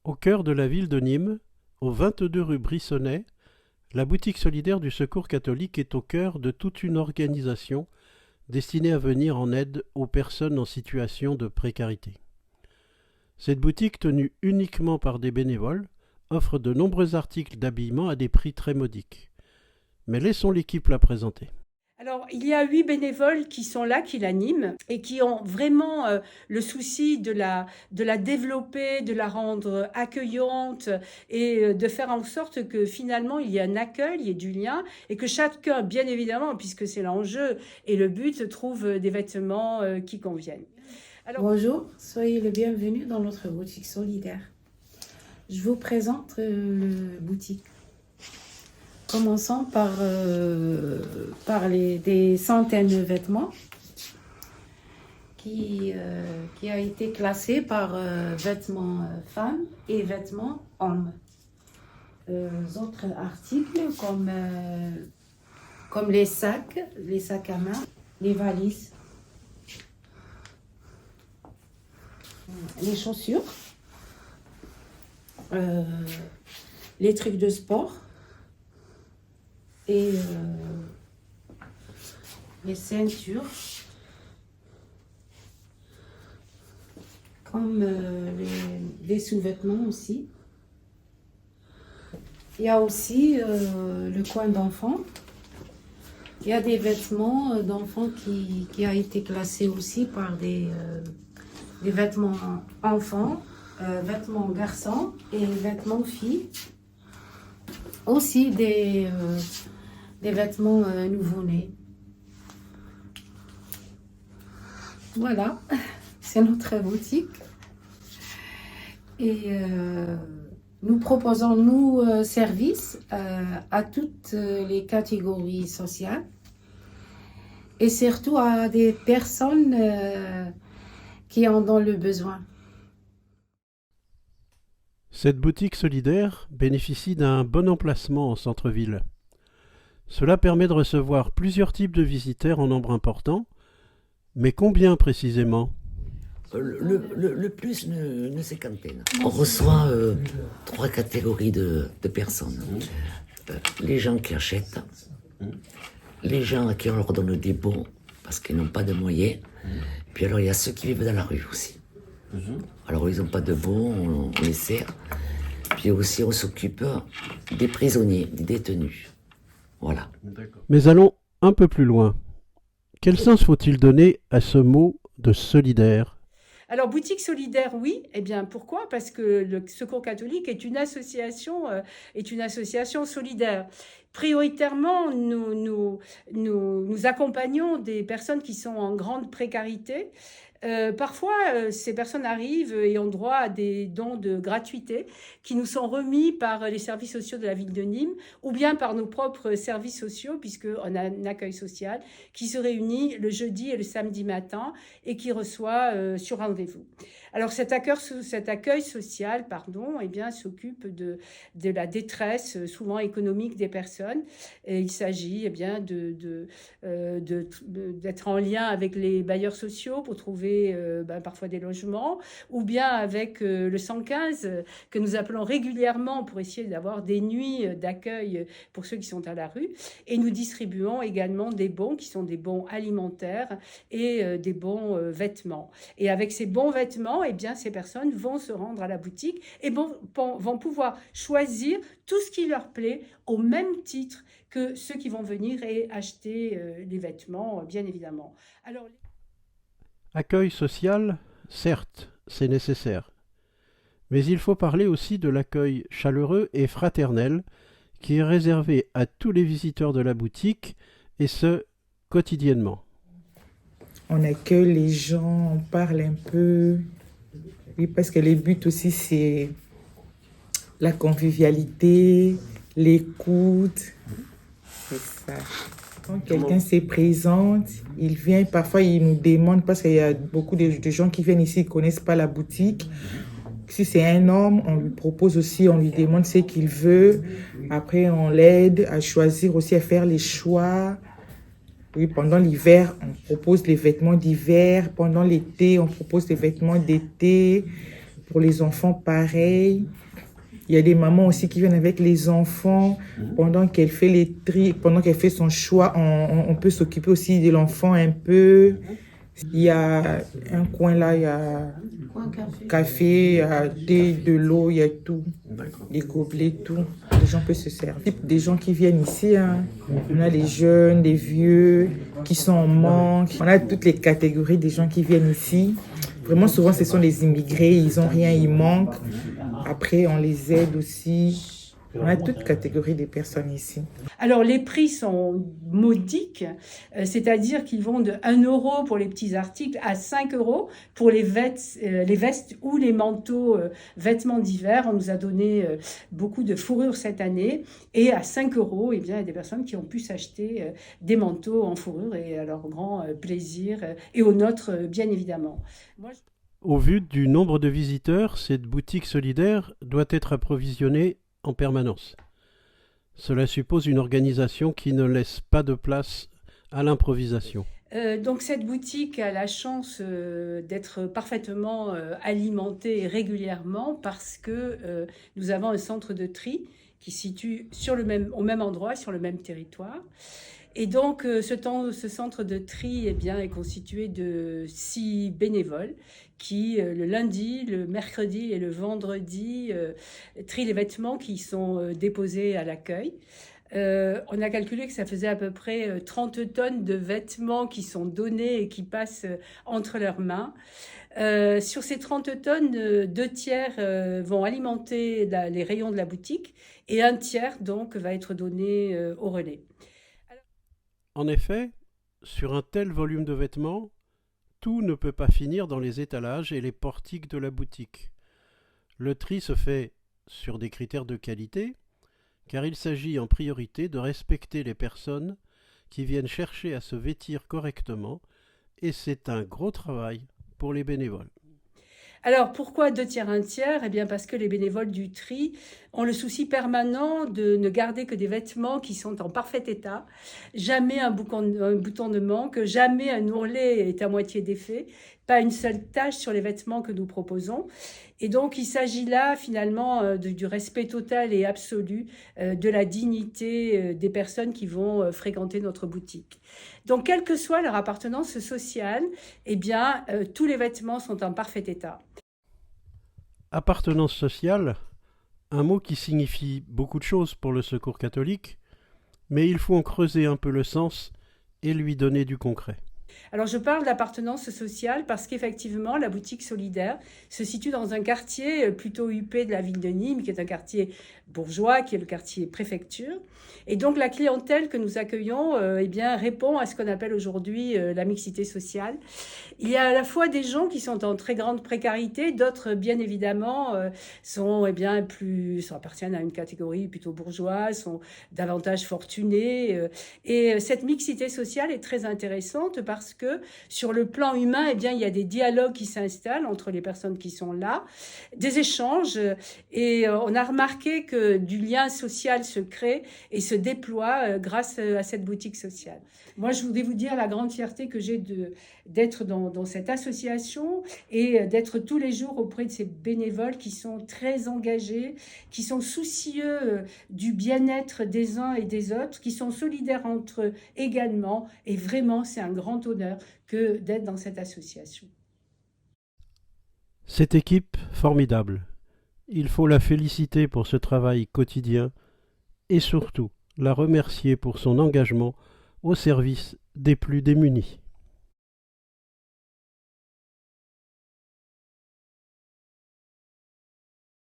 Au cœur de la ville de Nîmes, au 22 rue Brissonnet, la boutique solidaire du Secours catholique est au cœur de toute une organisation destinée à venir en aide aux personnes en situation de précarité. Cette boutique, tenue uniquement par des bénévoles, offre de nombreux articles d'habillement à des prix très modiques. Mais laissons l'équipe la présenter. Alors, il y a 8 bénévoles qui sont là, qui l'animent et qui ont vraiment le souci de la développer, de la rendre accueillante et de faire en sorte que finalement il y ait un accueil, il y ait du lien et que chacun, bien évidemment, puisque c'est l'enjeu et le but, trouve des vêtements qui conviennent. Alors, Bonjour, soyez le bienvenu dans notre boutique solidaire. Je vous présente le boutique. Commençons par parler des centaines de vêtements qui a été classé par vêtements femmes et vêtements hommes. Autres articles comme les sacs à main, les valises, les chaussures, les trucs de sport et les ceintures, comme les sous-vêtements aussi. Il y a aussi le coin d'enfants. Il y a des vêtements d'enfants qui a été classé aussi par des vêtements enfants, vêtements garçons et vêtements filles. Aussi des vêtements nouveau-nés. Voilà, c'est notre boutique. Et nous proposons nos services à toutes les catégories sociales et surtout à des personnes qui en ont le besoin. Cette boutique solidaire bénéficie d'un bon emplacement en centre-ville. Cela permet de recevoir plusieurs types de visiteurs en nombre important, mais combien précisément ? Le plus, une cinquantaine. On reçoit trois catégories de personnes. Les gens qui achètent, les gens à qui on leur donne des bons parce qu'ils n'ont pas de moyens, puis alors il y a ceux qui vivent dans la rue aussi. Alors ils n'ont pas de bons, on les sert. Puis aussi on s'occupe des prisonniers, des détenus. Voilà. Mais allons un peu plus loin. Quel sens faut-il donner à ce mot de solidaire ? Alors, boutique solidaire, oui. Eh bien, pourquoi? Parce que le Secours catholique est une association solidaire. Prioritairement, nous accompagnons des personnes qui sont en grande précarité. Parfois, ces personnes arrivent et ont droit à des dons de gratuité qui nous sont remis par les services sociaux de la ville de Nîmes ou bien par nos propres services sociaux, puisqu'on a un accueil social qui se réunit le jeudi et le samedi matin et qui reçoit sur rendez-vous. Alors cet accueil social, eh bien, s'occupe de la détresse souvent économique des personnes. Et il s'agit d'être en lien avec les bailleurs sociaux pour trouver parfois des logements, ou bien avec le 115 que nous appelons régulièrement pour essayer d'avoir des nuits d'accueil pour ceux qui sont à la rue. Et nous distribuons également des bons qui sont des bons alimentaires et des bons vêtements. Et avec ces bons vêtements, eh bien, ces personnes vont se rendre à la boutique et vont pouvoir choisir tout ce qui leur plaît au même titre que ceux qui vont venir et acheter les vêtements, bien évidemment. Alors, Accueil social, certes, c'est nécessaire. Mais il faut parler aussi de l'accueil chaleureux et fraternel qui est réservé à tous les visiteurs de la boutique, et ce, quotidiennement. On accueille les gens, on parle un peu. Oui, parce que le but aussi, c'est la convivialité, l'écoute. C'est ça. Quand quelqu'un se présente, il vient, parfois il nous demande, parce qu'il y a beaucoup de gens qui viennent ici, ils ne connaissent pas la boutique. Si c'est un homme, on lui propose aussi, on lui demande ce qu'il veut. Après, on l'aide à choisir aussi, à faire les choix. Oui, pendant l'hiver, on propose les vêtements d'hiver. Pendant l'été, on propose les vêtements d'été. Pour les enfants, pareil. Il y a des mamans aussi qui viennent avec les enfants pendant qu'elle fait les tri, pendant qu'elle fait son choix. On peut s'occuper aussi de l'enfant un peu. Il y a un coin là, il y a café, il y a thé, de l'eau, il y a tout. Des gobelets, tout. Les gens peuvent se servir. Des gens qui viennent ici, hein. On a les jeunes, les vieux, qui sont en manque. On a toutes les catégories des gens qui viennent ici. Vraiment, souvent, ce sont les immigrés, ils n'ont rien, ils manquent. Après, on les aide aussi. On a toute catégorie des personnes ici. Alors, les prix sont modiques, c'est-à-dire qu'ils vont de 1 euro pour les petits articles à 5 euros pour les vestes ou les manteaux, vêtements d'hiver. On nous a donné beaucoup de fourrure cette année. Et à 5 euros, eh bien, il y a des personnes qui ont pu s'acheter des manteaux en fourrure et à leur grand plaisir et au nôtre, bien évidemment. Au vu du nombre de visiteurs, cette boutique solidaire doit être approvisionnée en permanence. Cela suppose une organisation qui ne laisse pas de place à l'improvisation. Donc cette boutique a la chance d'être parfaitement alimentée régulièrement parce que nous avons un centre de tri qui se situe au même endroit, sur le même territoire. Et donc, ce centre de tri est constitué de 6 bénévoles qui, le lundi, le mercredi et le vendredi, trient les vêtements qui sont déposés à l'accueil. On a calculé que ça faisait à peu près 30 tonnes de vêtements qui sont donnés et qui passent entre leurs mains. Sur ces 30 tonnes, 2 tiers vont alimenter les rayons de la boutique et 1 tiers donc va être donné au relais. En effet, sur un tel volume de vêtements, tout ne peut pas finir dans les étalages et les portiques de la boutique. Le tri se fait sur des critères de qualité, car il s'agit en priorité de respecter les personnes qui viennent chercher à se vêtir correctement, et c'est un gros travail pour les bénévoles. Alors, pourquoi 2 tiers, 1 tiers ? Eh bien, parce que les bénévoles du tri ont le souci permanent de ne garder que des vêtements qui sont en parfait état. Jamais un bouton ne manque, jamais un ourlet est à moitié défait, pas une seule tache sur les vêtements que nous proposons. Et donc, il s'agit là, finalement, du respect total et absolu de la dignité des personnes qui vont fréquenter notre boutique. Donc, quelle que soit leur appartenance sociale, eh bien, tous les vêtements sont en parfait état. Appartenance sociale, un mot qui signifie beaucoup de choses pour le Secours catholique, mais il faut en creuser un peu le sens et lui donner du concret. Alors, je parle d'appartenance sociale parce qu'effectivement, la boutique solidaire se situe dans un quartier plutôt huppé de la ville de Nîmes, qui est un quartier bourgeois, qui est le quartier préfecture. Et donc, la clientèle que nous accueillons répond à ce qu'on appelle aujourd'hui la mixité sociale. Il y a à la fois des gens qui sont en très grande précarité, d'autres, bien évidemment, appartiennent à une catégorie plutôt bourgeoise, sont davantage fortunés. Et cette mixité sociale est très intéressante parce que sur le plan humain, il y a des dialogues qui s'installent entre les personnes qui sont là, des échanges, et on a remarqué que du lien social se crée et se déploie grâce à cette boutique sociale. Moi, je voudrais vous dire la grande fierté que j'ai d'être dans cette association et d'être tous les jours auprès de ces bénévoles qui sont très engagés, qui sont soucieux du bien-être des uns et des autres, qui sont solidaires entre eux également. Et vraiment, c'est un grand honneur que d'être dans cette association. Cette équipe formidable. Il faut la féliciter pour ce travail quotidien et surtout la remercier pour son engagement au service des plus démunis.